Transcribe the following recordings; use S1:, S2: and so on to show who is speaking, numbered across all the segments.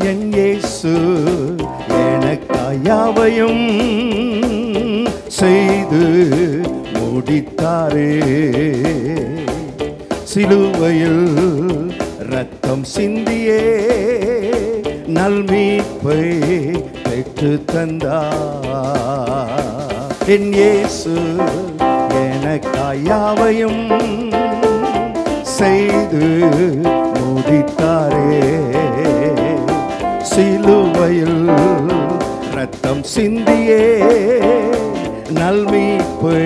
S1: என் இயேசு எனக்காய் யாவையும் செய்து முடித்தாரே. சிலுவையில் ரத்தம் சிந்தியே நல்மீட்பை பெற்று தந்தார். என் இயேசு எனக்காய் யாவையும் செய்து முடித்தாரே. சிலுவையில் ரத்தம் சிந்தியே நல்மீட்பை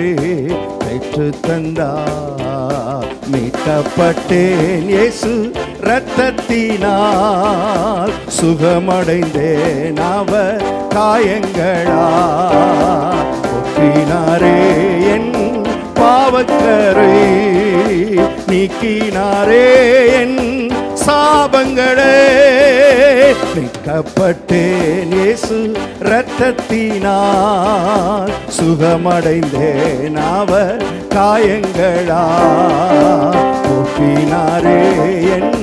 S1: பெற்று தந்தார். மீட்கப்பட்டேன் இயேசு இரத்தத்தினால், சுகமடைந்தேன் அவர் காயங்களால். ஒட்டினாரே என் பாவக்கரை, நீக்கினாரே என் சாபங்களே. மீட்கப்பட்டேன் இயேசு இரத்தத்தினால், சுகமடைந்தேன் அவர் காயங்களால். ஒட்டினாரே என்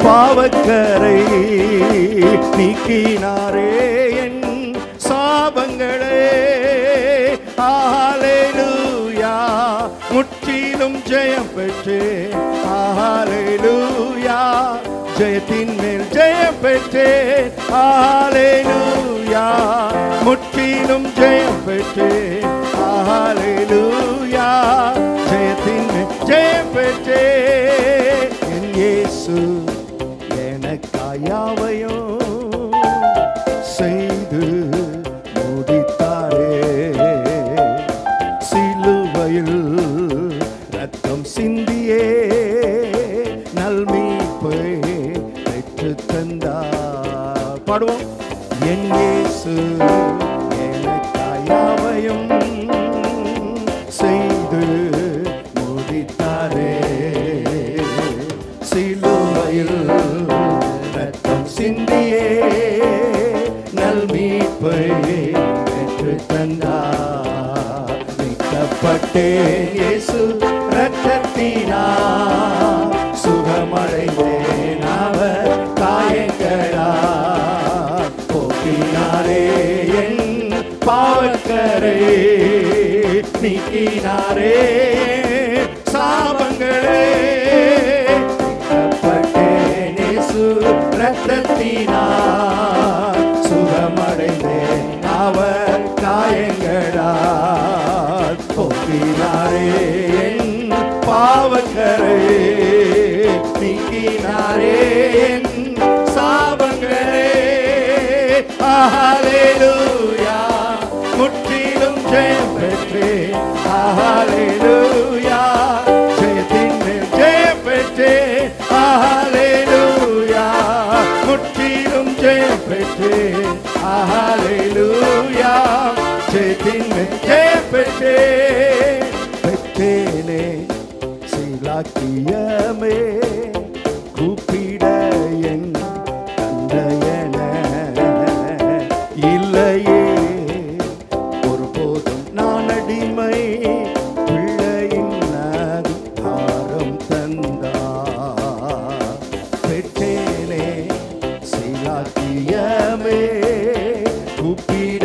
S1: பாவக்கரை, நீக்கினாரே என் சாபங்களே. ஹல்லேலூயா, முற்றிலும் ஜெயம் பெற்றேன். ஹல்லேலூயா, ஜெயத்தின் மேல் ஜெயம் பெற்றேன். ஹல்லேலூயா, முற்றிலும் ஜெயம் பெற்றேன். ஹல்லேலூயா, ஜெயத்தின் மேல் ஜெயம் பெற்றேன். என் இயேசு எனக்காய் யாவையும் செய்து முடித்தாரே. சிலுவையில் ரத்தம் சிந்தியே நல்மீட்பை பெற்று தந்தார். பாடுவோம். என் இயேசு எனக்காய் யாவையும் செய்து முடித்தாரே. சிலுவையில் ரத்தம் சிந்தியே நல்மீட்பை பெற்று தந்தார். மீட்கப்பட்டேன் இயேசு இரத்தத்தினால், சுகமடைந்தேன் அவர் காயங்களால். போக்கினாரே என் பாவக்கரை, நீக்கினாரே சாபங்களே. மீட்கப்பட்டேன் இயேசு இரத்தத்தினால், சுகமடைந்தேன் அவர் காயங்களால். போக்கினாரே என் பாவக்கரை, நீக்கினாரே என் சாபங்களே. ஹல்லேலூயா, முற்றிலும் ஜெயம் பெற்றேன். ஹல்லேலூயா, ஜெயத்தின் மேல் ஜெயம் பெற்றேன். ஹல்லேலூயா, முற்றிலும் ஜெயம் பெற்றேன். ஹல்லேலூயா, ஜெயத்தின் மேல் ஜெயம் பெற்றேன். பெற்றேனே சிலாக்கியமே, கூப்பிட என் தந்தையன இல்லையே ஒருபோதும் நான் அடிமை. பிள்ளையின் அதிகாரம் தந்தார். பெற்றேனே சிலாக்கியமே, கூப்பிட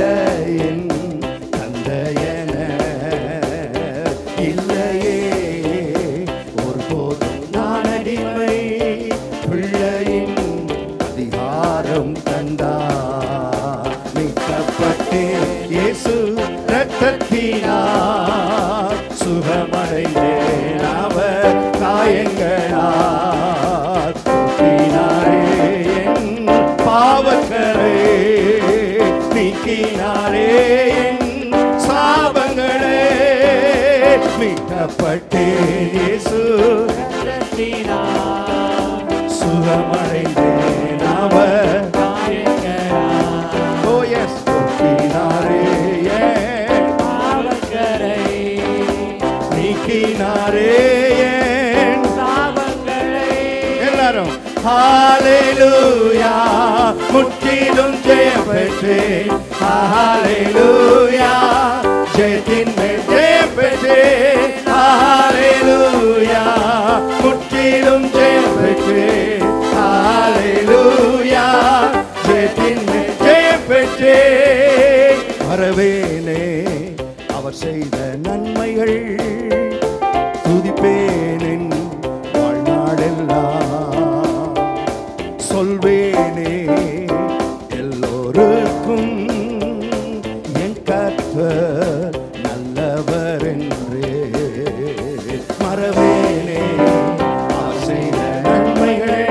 S1: என் தந்தையன இல்லையே ஒருபோதும் நான் அடிமை. பிள்ளையின் அதிகாரம் தந்தார். மீட்கப்பட்டேன் இயேசு இரத்தத்தினால், சுகமடைந்தேன் அவர் காயங்களால். போக்கினாரே என் பாவக்கரை, நீக்கினாரே என் சாபங்களே. மீட்கப்பட்டேன் இயேசு இரத்தத்தினால், சுகமடைந்தேன் அவர் காயங்களால். ஓ எஸ், போக்கினாரே என் பாவக்கரை, நீக்கினாரே என் சாபங்களை. எல்லாரும் ஹல்லேலூயா, முற்றிலும் ஜெயம் பெற்றேன். ஹல்லேலூயா, ஜெயத்தின் மேல் ஜெயம் பெற்றேன். ஹல்லேலூயா, முற்றிலும் ஜெயம் பெற்றேன். ஹல்லேலூயா, செய்த நன்மைகள் துதிப்பேன் வாழ்நாளெல்லாம். சொல்வேனே எல்லோருக்கும் என் கர்த்தர் நல்லவர் என்று. மறவேனே அவர் செய்த நன்மைகள்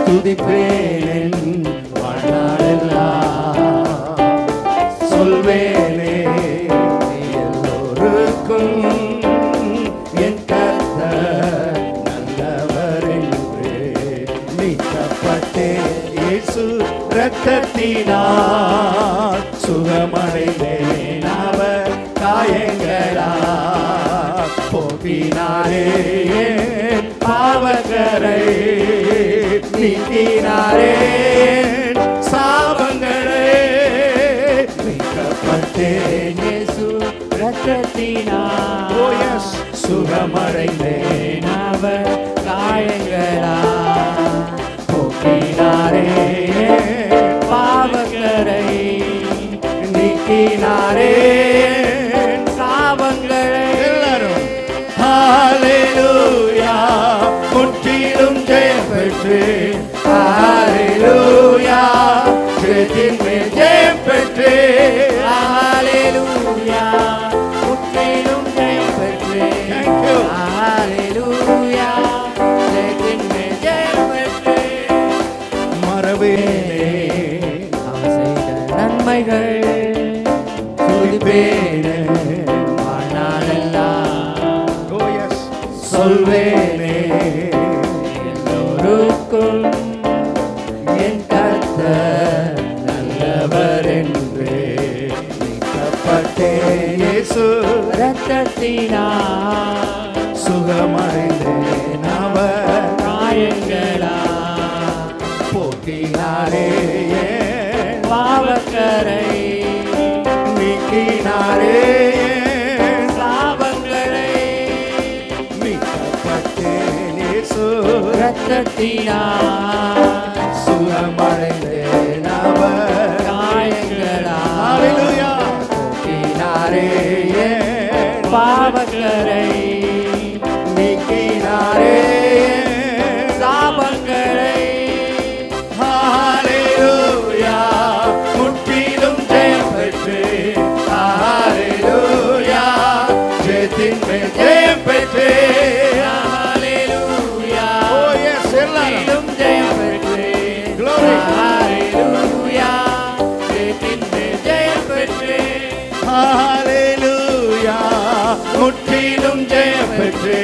S1: துதிப்பேன் வாழ்நாளெல்லாம். சொல்வேனே எல்லோருக்கும் என் கர்த்தர் நல்லவர் என்று. மீட்கப்பட்டேன் இயேசு இரத்தத்தினால், சுகமடைந்தேன் அவர் காயங்களால். போக்கினாரே என் பாவக்கரை, நீக்கினாரே சாபங்களே. மீட்கப்பட்டேன் இயேசு இரத்தத்தினால், சுகமடைந்தேன் அவர் காயங்களால். போக்கினாரே பாவக்கரை, நீக்கினாரே சாபங்களை. எல்லாரும் ஹல்லேலூயா, முற்றிலும் ஜெயம் பெற்று. ஹல்லேலூயா, ஜெயத்தின் மேல் ஜெயம் பெற்று. ஹல்லேலூயா, முற்றிலும் ஜெயம் பெற்று. ஹல்லேலூயா, ஜெயத்தின் மேல் ஜெயம் பெற்று. மறவேனே அவர் செய்த நன்மைகள் துதிப்பேனே வாழ்நாளெல்லாம். சொல்வேனே எல்லோருக்கும் என் கர்த்தர் நல்லவர் என்று. மீட்கப்பட்டேன் இயேசு இரத்தத்தினால், சுகமடைந்தேன் அவர் காயங்களால். போக்கினாரே என் பாவக்கரை, நீக்கினாரே சாபங்களை. மீட்கப்பட்டேன் இயேசு இரத்தத்தினால், சுகமடைந்தேன் அவர் காயங்களால். போக்கினாரே என் பாவக்கரை, நீக்கினாரே சாபங்களை. ஹல்லேலூயா, முற்றிலும் ஜெயம் பெற்று. ஹல்லேலூயா, ஜெயத்தின் மேல் ஜெயம் பெற்று. ஹல்லேலூயா, முற்றிலும் ஜெயம் பெற்று. ஹல்லேலூயா, ஜெயத்தின் மேல் ஜெயம் பெற்று. ஹல்லேலூயா, முற்றிலும் ஜெயம் பெற்று.